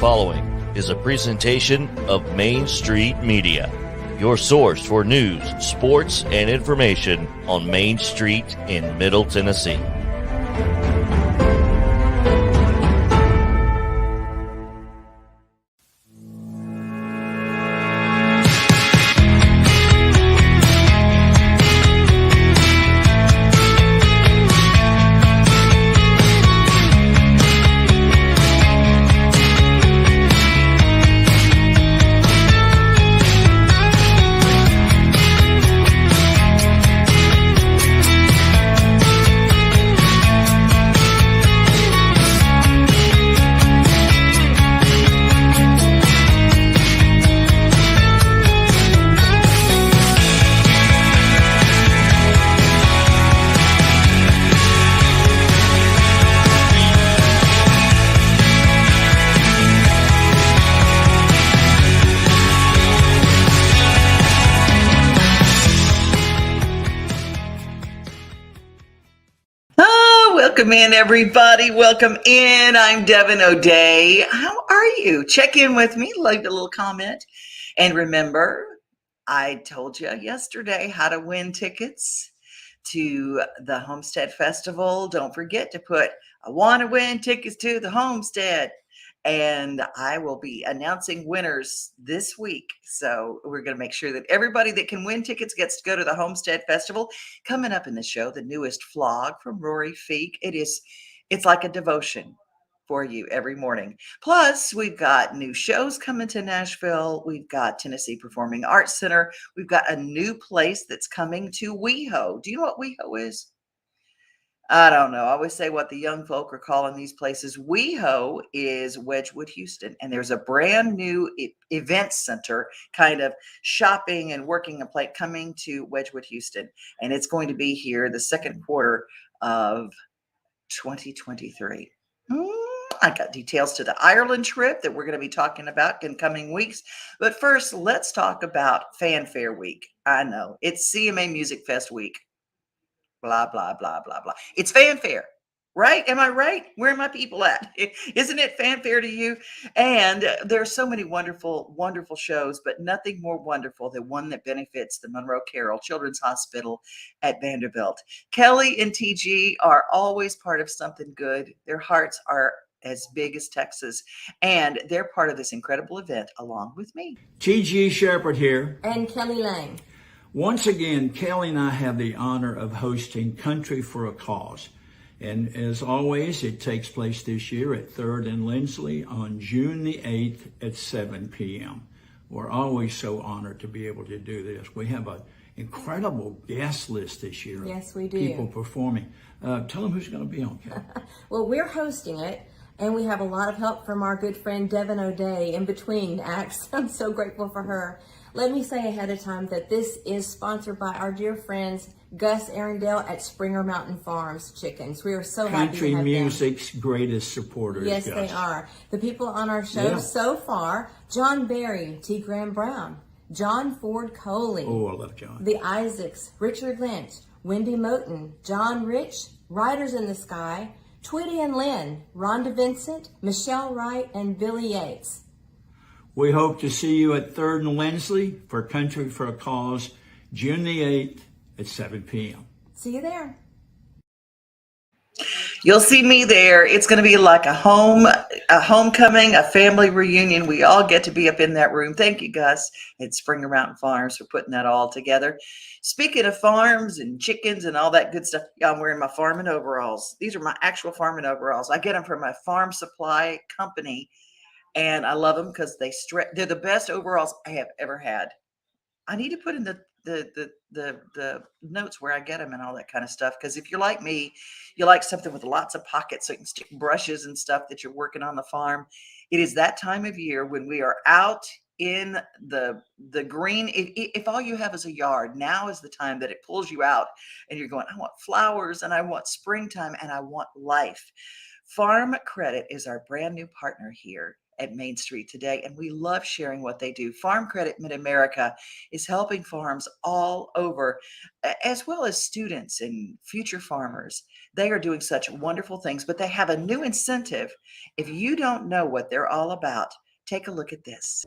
following is a presentation of Main Street Media, your source for news, sports, and information on Main Street in Middle Tennessee. Welcome in, everybody. Welcome in. I'm Devin O'Day. How are you? Check in with me. Leave a little comment. And remember, I told you yesterday how to win tickets to the Homestead Festival. Don't forget to put, I want to win tickets to the Homestead. And I will be announcing winners this week. So we're going to make sure that everybody that can win tickets gets to go to the Homestead Festival. Coming up in the show, the newest Flog from Rory. It's like a devotion for you every morning. Plus, we've got new shows coming to Nashville. We've got Tennessee Performing Arts Center. We've got a new place that's coming to WeHo. Do you know what WeHo is? I don't know. I always say what the young folk are calling these places. WeHo is Wedgwood, Houston, and there's a brand new event center, kind of shopping and working a place coming to Wedgwood, Houston, and it's going to be here the second quarter of 2023. I got details to the Ireland trip that we're going to be talking about in coming weeks. But first, let's talk about Fanfare Week. I know it's CMA Music Fest week. Blah, blah, blah, blah, blah. It's fanfare, right? Am I right? Where are my people at? Isn't it fanfare to you? And there are so many wonderful, wonderful shows, but nothing more wonderful than one that benefits the Monroe Carroll Children's Hospital at Vanderbilt. Kelly and TG are always part of something good. Their hearts are as big as Texas, and they're part of this incredible event along with me. TG Shepherd here. And Kelly Lang. Once again, Kelly and I have the honor of hosting Country for a Cause. And as always, it takes place this year at 3rd and Lindsley on June the 8th at 7 p.m. We're always so honored to be able to do this. We have an incredible guest list this year. Yes, we do. People performing. Tell them who's going to be on, Kelly. Well, we're hosting it, and we have a lot of help from our good friend Devin O'Day in between acts. I'm so grateful for her. Let me say ahead of time that this is sponsored by our dear friends Gus Arundel at Springer Mountain Farms Chickens. We are so happy to Country have music's greatest supporters. Yes, Gus. they are. The people on our show so far: John Berry, T. Graham Brown, John Ford Coley. Oh, I love John. The Isaacs, Richard Lynch, Wendy Moten, John Rich, Riders in the Sky, Tweety and Lynn, Rhonda Vincent, Michelle Wright, and Billy Yates. We hope to see you at 3rd and Lindsley for Country for a Cause, June the 8th at 7 p.m. See you there. You'll see me there. It's going to be like a homecoming, a family reunion. We all get to be up in that room. Thank you, Gus, at Springer Mountain Farms for putting that all together. Speaking of farms and chickens and all that good stuff, I'm wearing my farming overalls. These are my actual farming overalls. I get them from my farm supply company. And I love them because they're the best overalls I have ever had. I need to put in the notes where I get them and all that kind of stuff. Because if you're like me, you like something with lots of pockets so you can stick brushes and stuff that you're working on the farm. It is that time of year when we are out in the green. If all you have is a yard, now is the time that it pulls you out and you're going, I want flowers and I want springtime and I want life. Farm Credit is our brand new partner here at Main Street today, and we love sharing what they do. Farm Credit Mid-America is helping farms all over, as well as students and future farmers. They are doing such wonderful things, but they have a new incentive. If you don't know what they're all about, take a look at this.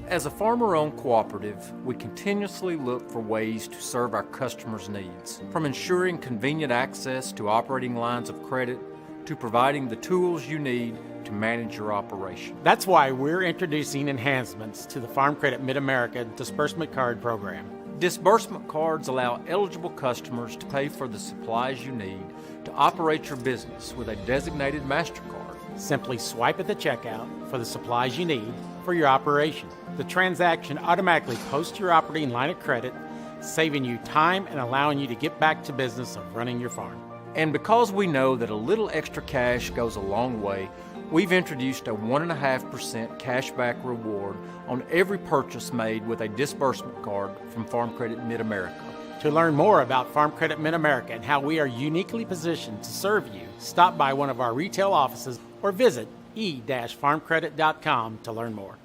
As a farmer-owned cooperative, we continuously look for ways to serve our customers' needs, from ensuring convenient access to operating lines of credit to providing the tools you need to manage your operation. That's why we're introducing enhancements to the Farm Credit Mid-America Disbursement Card Program. Disbursement cards allow eligible customers to pay for the supplies you need to operate your business with a designated MasterCard. Simply swipe at the checkout for the supplies you need for your operation. The transaction automatically posts your operating line of credit, saving you time and allowing you to get back to business of running your farm. And because we know that a little extra cash goes a long way, we've introduced a 1.5% cashback reward on every purchase made with a disbursement card from Farm Credit Mid-America. To learn more about Farm Credit Mid-America and how we are uniquely positioned to serve you, stop by one of our retail offices or visit e-farmcredit.com to learn more.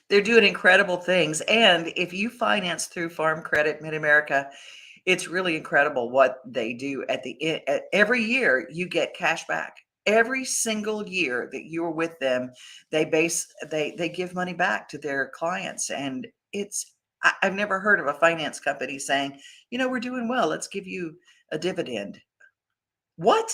They're doing incredible things. And if you finance through Farm Credit Mid-America, it's really incredible what they do at the end. Every year you get cash back. Every single year that you're with them, they give money back to their clients. And I've never heard of a finance company saying, we're doing well, let's give you a dividend. What?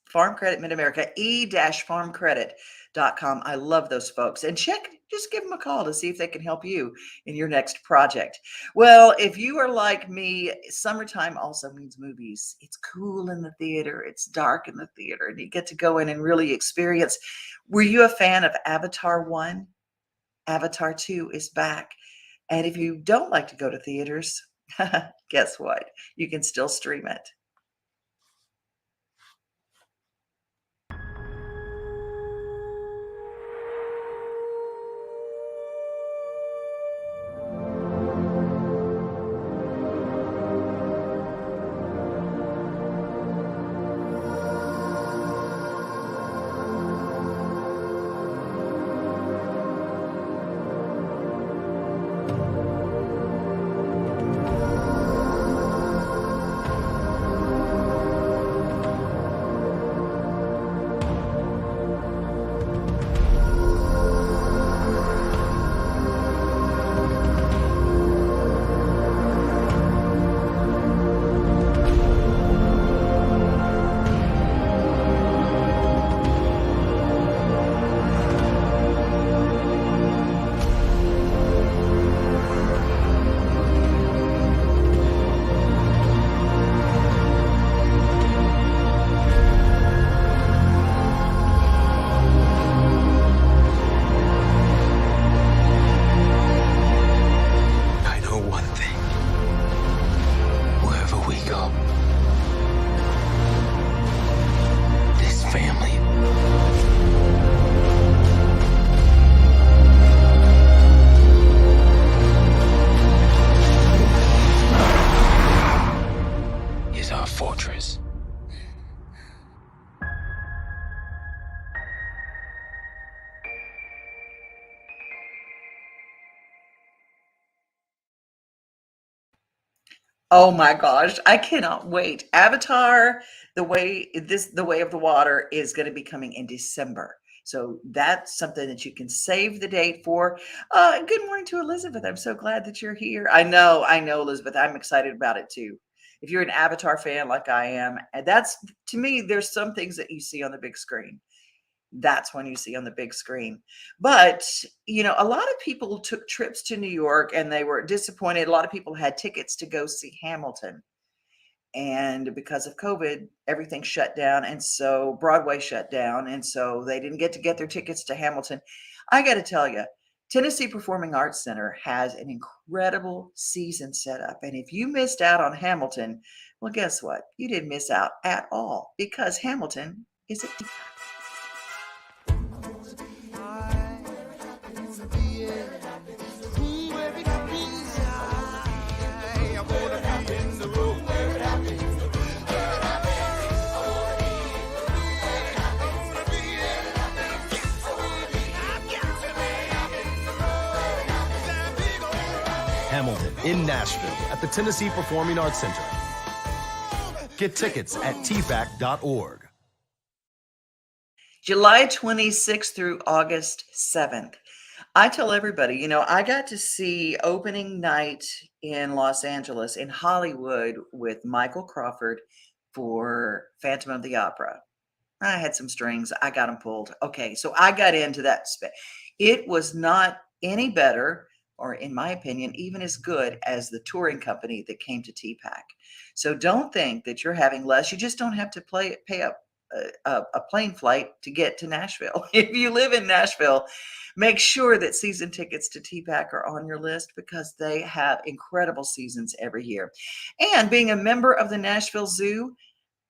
Farm Credit Mid-America, e-farmcredit.com. I love those folks. And just give them a call to see if they can help you in your next project. Well, if you are like me, summertime also means movies. It's cool in the theater. It's dark in the theater, and you get to go in and really experience. Were you a fan of Avatar 1? Avatar 2 is back. And if you don't like to go to theaters, guess what? You can still stream it. Oh my gosh, I cannot wait. Avatar, the way of the water is going to be coming in December. So that's something that you can save the date for. Good morning to Elizabeth. I'm so glad that you're here. I know, Elizabeth. I'm excited about it too. If you're an Avatar fan like I am, and that's, to me, there's some things that you see on the big screen. That's when you see on the big screen. But, a lot of people took trips to New York and they were disappointed. A lot of people had tickets to go see Hamilton. And because of COVID, everything shut down. And so Broadway shut down. And so they didn't get their tickets to Hamilton. I got to tell you, Tennessee Performing Arts Center has an incredible season set up. And if you missed out on Hamilton, well, guess what? You didn't miss out at all, because Hamilton is a in Nashville at the Tennessee Performing Arts Center. Get tickets at tpac.org. July 26th through August 7th. I tell everybody, I got to see opening night in Los Angeles, in Hollywood, with Michael Crawford for Phantom of the Opera. I had some strings. I got them pulled. Okay, so I got into that. It was not any better, or in my opinion, even as good as the touring company that came to TPAC. So don't think that you're having less. You just don't have to pay a plane flight to get to Nashville. If you live in Nashville, make sure that season tickets to TPAC are on your list, because they have incredible seasons every year. And being a member of the Nashville Zoo,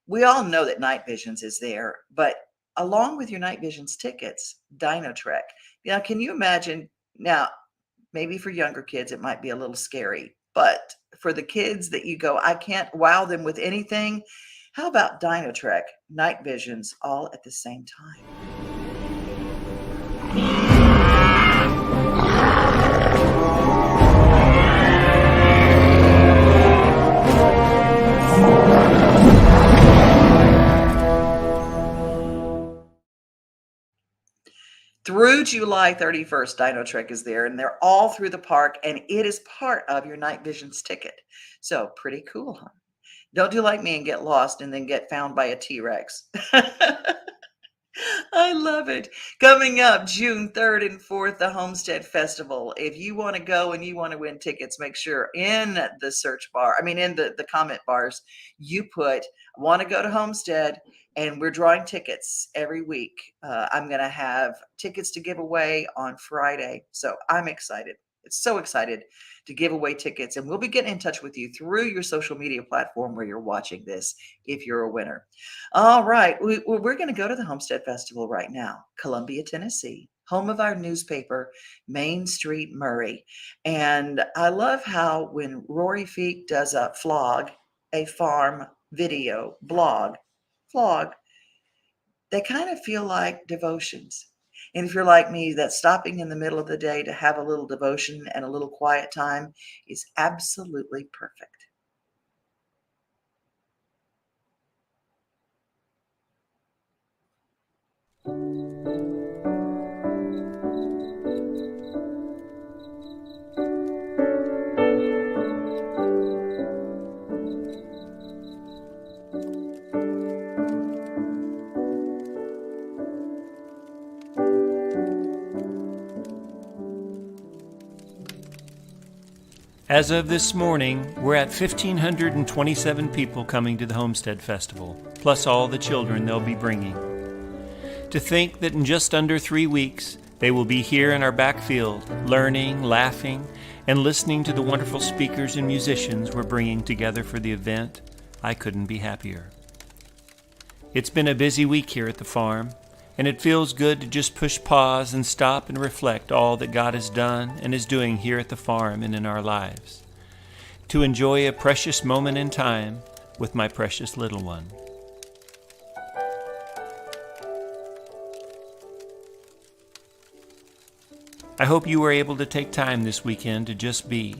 we all know that Night Visions is there, but along with your Night Visions tickets, Dino Trek. Now, can you imagine? Now, maybe for younger kids, it might be a little scary, but for the kids that you go, I can't wow them with anything. How about Dino Trek, Night Visions, all at the same time? Through July 31st, Dino Trek is there, and they're all through the park, and it is part of your Night Visions ticket. So pretty cool, huh? Don't do like me and get lost and then get found by a T-Rex. I love it. Coming up June 3rd and 4th, the Homestead Festival. If you want to go and you want to win tickets, make sure in the search bar, in the comment bars, you put, want to go to Homestead, and we're drawing tickets every week. I'm going to have tickets to give away on Friday. So I'm excited. It's so excited to give away tickets, and we'll be getting in touch with you through your social media platform where you're watching this if you're a winner. All right. We're going to go to the Homestead Festival right now, Columbia, Tennessee, home of our newspaper, Main Street Murray. And I love how when Rory Feek does a Flog, a farm video blog, Flog, they kind of feel like devotions. And if you're like me, that stopping in the middle of the day to have a little devotion and a little quiet time is absolutely perfect. As of this morning, we're at 1,527 people coming to the Homestead Festival, plus all the children they'll be bringing. To think that in just under 3 weeks, they will be here in our backfield, learning, laughing, and listening to the wonderful speakers and musicians we're bringing together for the event, I couldn't be happier. It's been a busy week here at the farm, and it feels good to just push pause and stop and reflect all that God has done and is doing here at the farm and in our lives. To enjoy a precious moment in time with my precious little one. I hope you were able to take time this weekend to just be,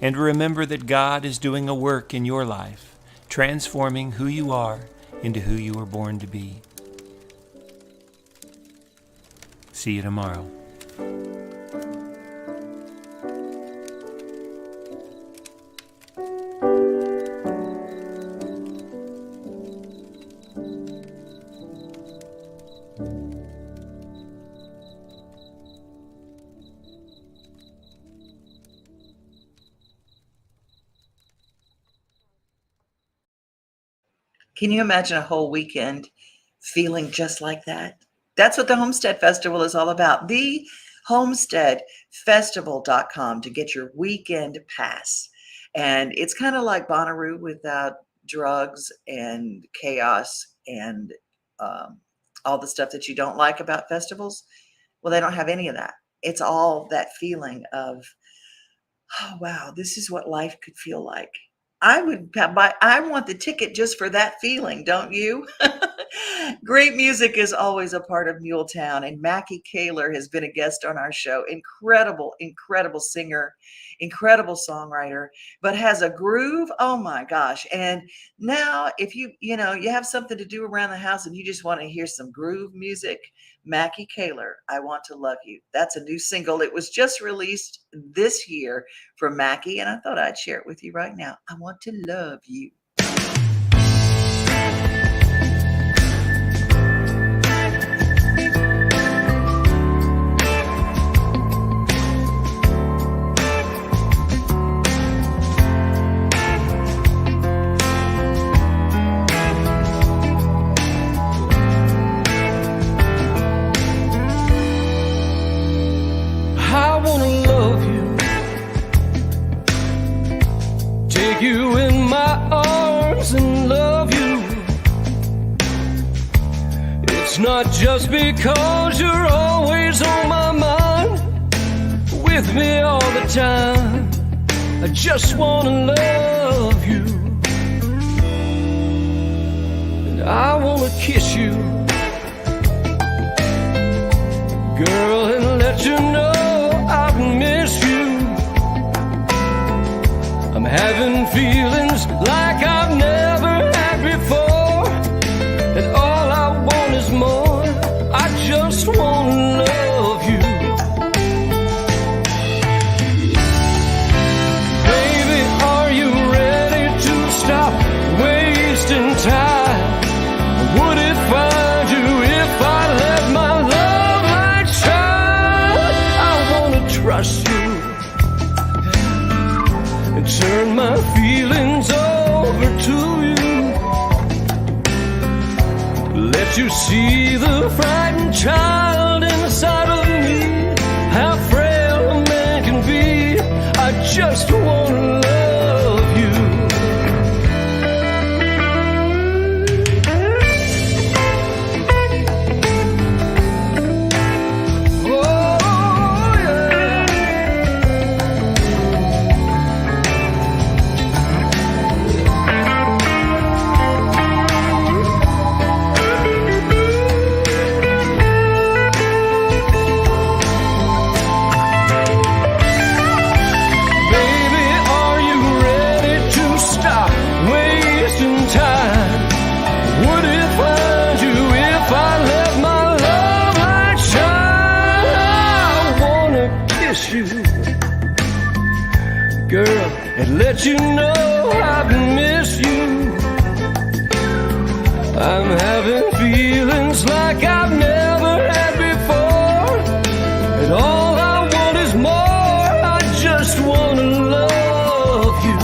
and remember that God is doing a work in your life, transforming who you are into who you were born to be. See you tomorrow. Can you imagine a whole weekend feeling just like that? That's what the Homestead Festival is all about. The homesteadfestival.com to get your weekend pass. And it's kind of like Bonnaroo without drugs and chaos and all the stuff that you don't like about festivals. Well, they don't have any of that. It's all that feeling of, oh, wow, this is what life could feel like. I want the ticket just for that feeling, don't you? Great music is always a part of Muletown, and Makky Kaylor has been a guest on our show. Incredible, incredible singer, incredible songwriter, but has a groove. Oh my gosh. And now if you have something to do around the house and you just want to hear some groove music, Makky Kaylor, I Want to Love You. That's a new single. It was just released this year from Makky, and I thought I'd share it with you right now. I want to love you. You in my arms and love you. It's not just because you're always on my mind, with me all the time. I just wanna love you, and I wanna kiss you, girl, and let you know I miss you. I'm having feelings like I've never had before, and all I want is more. I just want to love you. Baby, are you ready to stop wasting time? Would it find you if I let my love light shine? I want to trust you and turn my feelings over to you. Let you see the frightened child inside of me, how frail a man can be. I just want to love you. Girl, and let you know I miss you. I'm having feelings like I've never had before, and all I want is more. I just want to love you.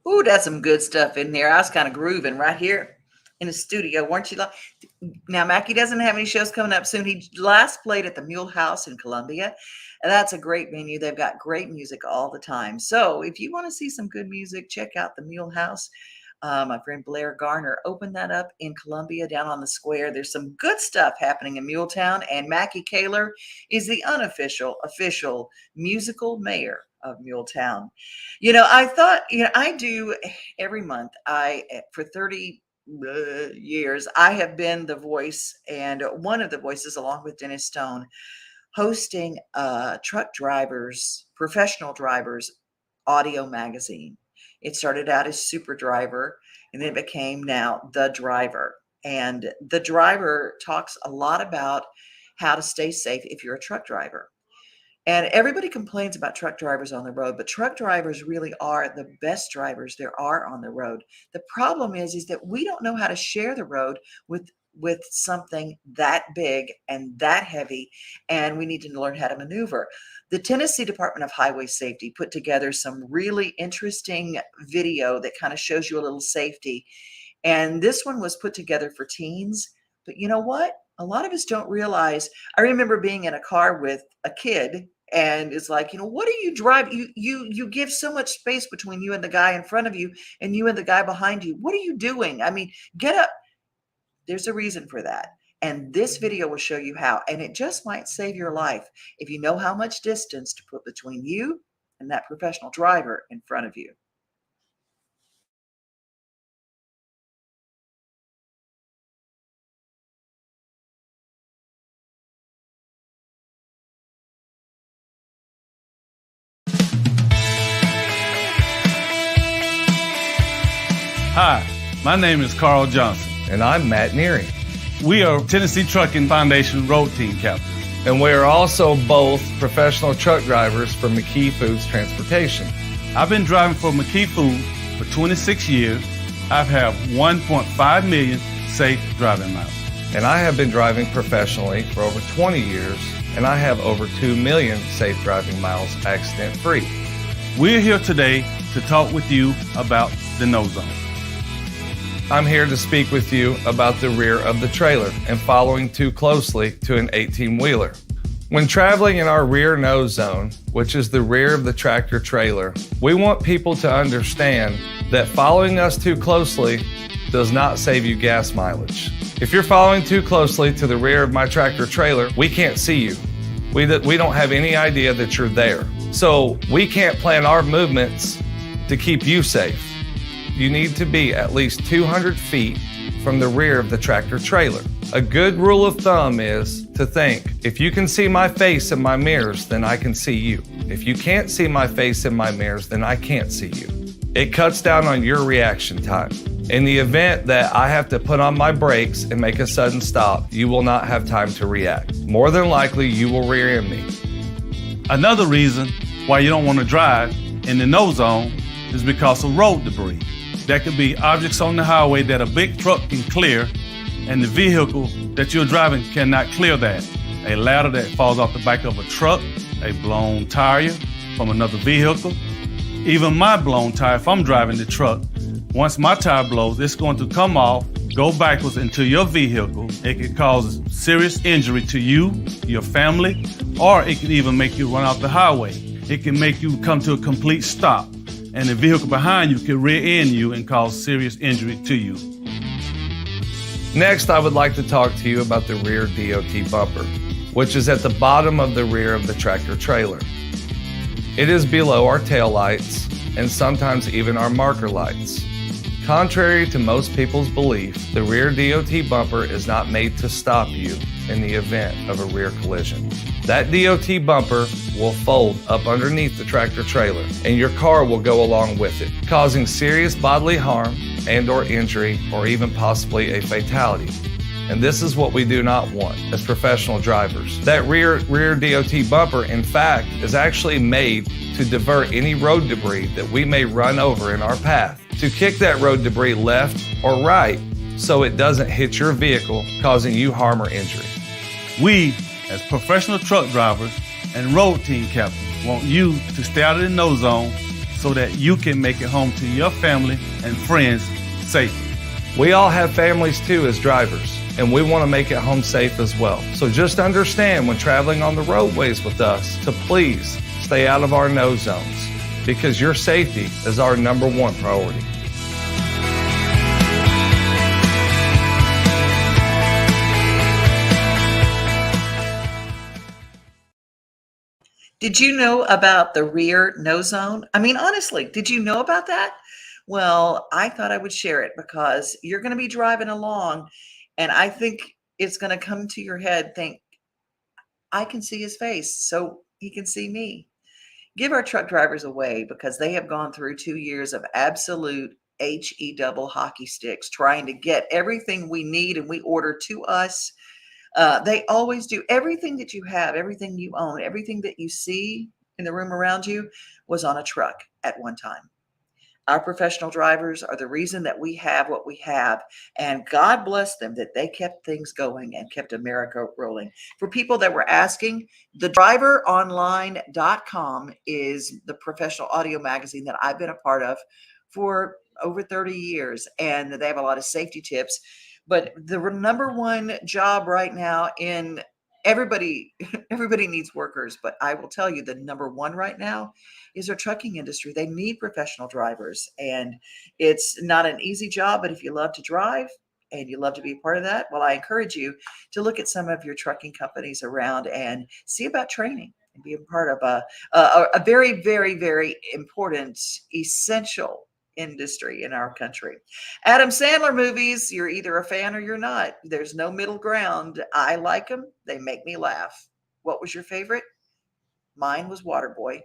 Ooh, that's some good stuff in there. I was kind of grooving right here. in a studio, weren't you? Now, Makky doesn't have any shows coming up soon. He last played at the Mule House in Columbia, and that's a great venue. They've got great music all the time. So if you want to see some good music, check out the Mule House. My friend Blair Garner opened that up in Columbia down on the square. There's some good stuff happening in Muletown, and Makky Kaylor is the official musical mayor of Muletown. I thought, I do every month. For 30 years, I have been the voice and one of the voices, along with Dennis Stone, hosting professional drivers audio magazine. It started out as Super Driver, and then it became now The Driver. And The Driver talks a lot about how to stay safe if you're a truck driver. And everybody complains about truck drivers on the road, but truck drivers really are the best drivers there are on the road. The problem is that we don't know how to share the road with something that big and that heavy, and we need to learn how to maneuver. The Tennessee Department of Highway Safety put together some really interesting video that kind of shows you a little safety. And this one was put together for teens. But you know what? A lot of us don't realize. I remember being in a car with a kid, and it's like, what are you driving? You give so much space between you and the guy in front of you and you and the guy behind you. What are you doing? I mean, get up. There's a reason for that. And this video will show you how. And it just might save your life if you know how much distance to put between you and that professional driver in front of you. Hi, my name is Carl Johnson. And I'm Matt Neary. We are Tennessee Trucking Foundation Road Team Captains. And we are also both professional truck drivers for McKee Foods Transportation. I've been driving for McKee Foods for 26 years. I've had 1.5 million safe driving miles. And I have been driving professionally for over 20 years, and I have over 2 million safe driving miles accident-free. We're here today to talk with you about the no zone. I'm here to speak with you about the rear of the trailer and following too closely to an 18-wheeler. When traveling in our rear no zone, which is the rear of the tractor trailer, we want people to understand that following us too closely does not save you gas mileage. If you're following too closely to the rear of my tractor trailer, we can't see you. We don't have any idea that you're there. So we can't plan our movements to keep you safe. You need to be at least 200 feet from the rear of the tractor trailer. A good rule of thumb is to think, if you can see my face in my mirrors, then I can see you. If you can't see my face in my mirrors, then I can't see you. It cuts down on your reaction time. In the event that I have to put on my brakes and make a sudden stop, you will not have time to react. More than likely, you will rear end me. Another reason why you don't want to drive in the no zone is because of road debris. There could be objects on the highway that a big truck can clear, and the vehicle that you're driving cannot clear that. A ladder that falls off the back of a truck, a blown tire from another vehicle, even my blown tire, if I'm driving the truck, once my tire blows, it's going to come off, go backwards into your vehicle. It could cause serious injury to you, your family, or it could even make you run off the highway. It can make you come to a complete stop, and the vehicle behind you could rear end you and cause serious injury to you. Next, I would like to talk to you about the rear DOT bumper, which is at the bottom of the rear of the tractor trailer. It is below our tail lights and sometimes even our marker lights. Contrary to most people's belief, the rear DOT bumper is not made to stop you in the event of a rear collision. That DOT bumper will fold up underneath the tractor trailer, and your car will go along with it, causing serious bodily harm and/or injury, or even possibly a fatality. And this is what we do not want as professional drivers. That rear DOT bumper, in fact, is actually made to divert any road debris that we may run over in our path, to kick that road debris left or right so it doesn't hit your vehicle, causing you harm or injury. We, as professional truck drivers and road team captains, want you to stay out of the no zone so that you can make it home to your family and friends safely. We all have families too as drivers, and we want to make it home safe as well. So just understand when traveling on the roadways with us to please stay out of our no zones, because your safety is our number one priority. Did you know about the rear no zone? I mean, honestly, did you know about that? Well, I thought I would share it because you're going to be driving along and I think it's going to come to your head, think, I can see his face, so he can see me. Give our truck drivers away because they have gone through 2 years of absolute HE double hockey sticks trying to get everything we need and we order to us. They always do. Everything that you have, everything you own, everything that you see in the room around you was on a truck at one time. Our professional drivers are the reason that we have what we have, and God bless them that they kept things going and kept America rolling. For people that were asking, thedriveronline.com is the professional audio magazine that I've been a part of for over 30 years, and they have a lot of safety tips. But the number one job right now in everybody needs workers, but I will tell you the number one right now is our trucking industry. They need professional drivers, and it's not an easy job, but if you love to drive and you love to be a part of that, well, I encourage you to look at some of your trucking companies around and see about training and be a part of a very, very, very important, essential industry in our country. Adam Sandler movies, you're either a fan or you're not. There's no middle ground. I like them. They make me laugh. What was your favorite? Mine was Waterboy,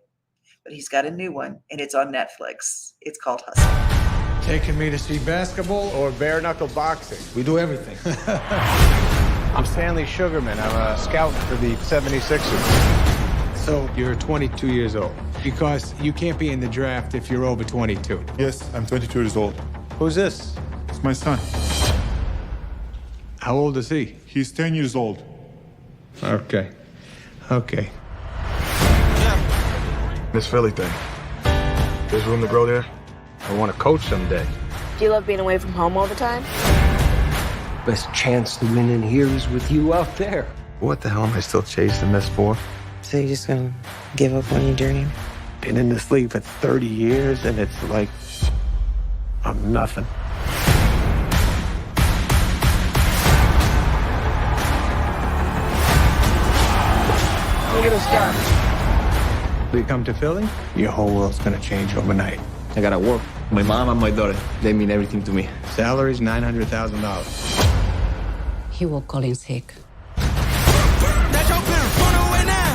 but he's got a new one and it's on Netflix. It's called Hustle. Taking me to see basketball or bare knuckle boxing? We do everything. I'm Stanley Sugarman. I'm a scout for the 76ers. So you're 22 years old because you can't be in the draft if you're over 22. Yes, I'm 22 years old. Who's this? It's my son. How old is he? He's 10 years old. Okay. This Philly thing. There's room to grow there. I want to coach someday. Do you love being away from home all the time? Best chance to win in here is with you out there. What the hell am I still chasing this for? So you're just gonna give up on your dream? Been in this league for 30 years and it's like I'm nothing. Look at this guy. You come to Philly, your whole world's gonna change overnight. I gotta work. My mom and my daughter, they mean everything to me. Salary's $900,000. He will call in sick.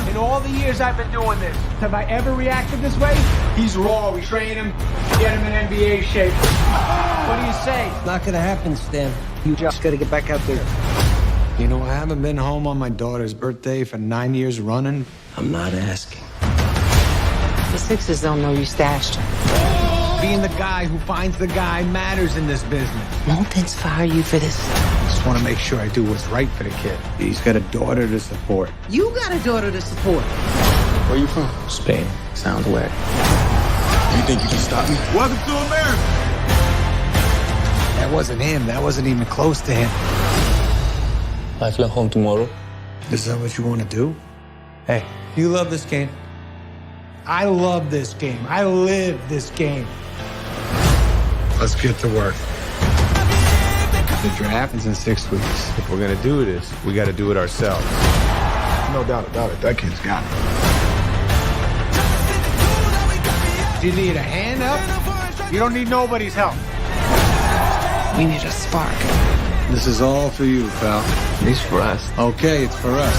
In all the years I've been doing this, have I ever reacted this way? He's raw. We train him, get him in NBA shape. What do you say? It's not gonna happen, Stan. You just gotta get back out there. You know, I haven't been home on my daughter's birthday for 9 years running. I'm not asking. The Sixers don't know you stashed. Being the guy who finds the guy matters in this business. Mountains fire you for this. Just want to make sure I do what's right for the kid. He's got a daughter to support. You got a daughter to support. Where are you from? Spain. Sounds wet. You think you can stop me? Welcome to America! That wasn't him. That wasn't even close to him. I fly home tomorrow. Is that what you want to do? Hey, you love this game. I love this game. I live this game. Let's get to work. The draft is in 6 weeks. If we're going to do this, we got to do it ourselves. No doubt about it. That kid's got it. Do you need a hand up? You don't need nobody's help. We need a spark. This is all for you, pal. It's for us. Okay, it's for us.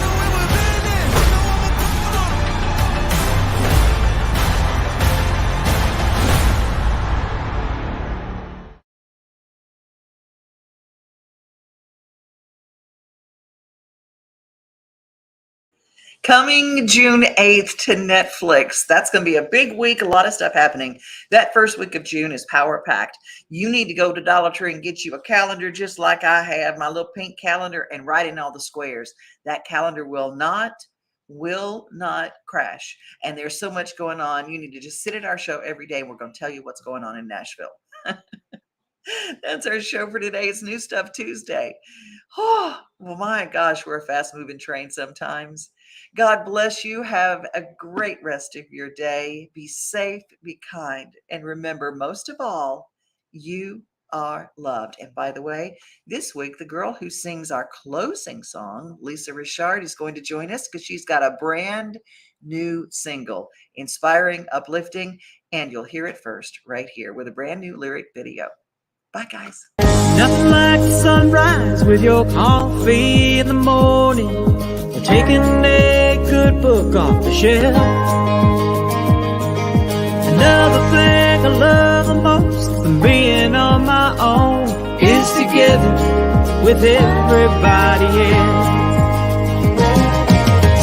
Coming June 8th to Netflix. That's going to be a big week. A lot of stuff happening. That first week of June is power packed. You need to go to Dollar Tree and get you a calendar just like I have, my little pink calendar, and write in all the squares. That calendar will not crash. And there's so much going on. You need to just sit at our show every day and we're going to tell you what's going on in Nashville. That's our show for today. It's New Stuff Tuesday. Oh, well, my gosh, we're a fast-moving train sometimes. God bless you. Have a great rest of your day. Be safe, be kind, and remember, most of all, you are loved. And by the way, this week, the girl who sings our closing song, Lisa Richard, is going to join us because she's got a brand new single, inspiring, uplifting, and you'll hear it first right here with a brand new lyric video. Bye, guys. Nothing like the sunrise with your coffee in the morning, or taking a good book off the shelf. Another thing I love the most than being on my own is together with everybody else.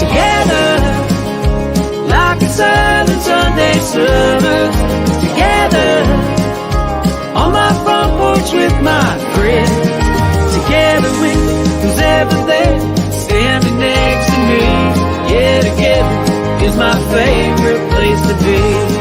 Together, like a silent Sunday summer. Together, on my front porch with my friends. Together with who's ever there, standing next to me. Yeah, together is my favorite place to be.